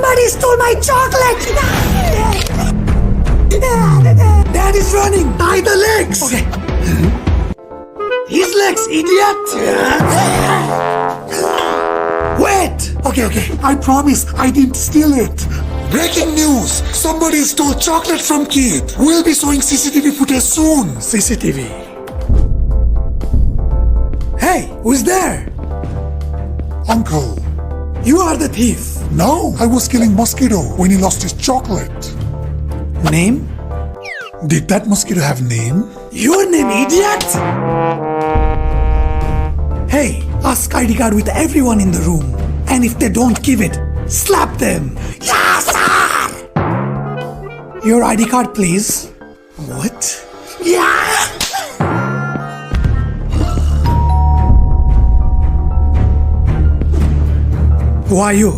Somebody stole my chocolate! Dad is running! Tie the legs! Okay. His legs, idiot! Wait! Okay. I promise I didn't steal it. Breaking news! Somebody stole chocolate from kid. We'll be showing CCTV footage soon. CCTV. Hey, who's there? Uncle. You are the thief. No, I was killing Mosquito when he lost his chocolate. Name? Did that mosquito have name? Your name, idiot! Hey, ask ID card with everyone in the room. And if they don't give it, slap them. Yes, sir! Your ID card, please. What? Yeah! Who are you?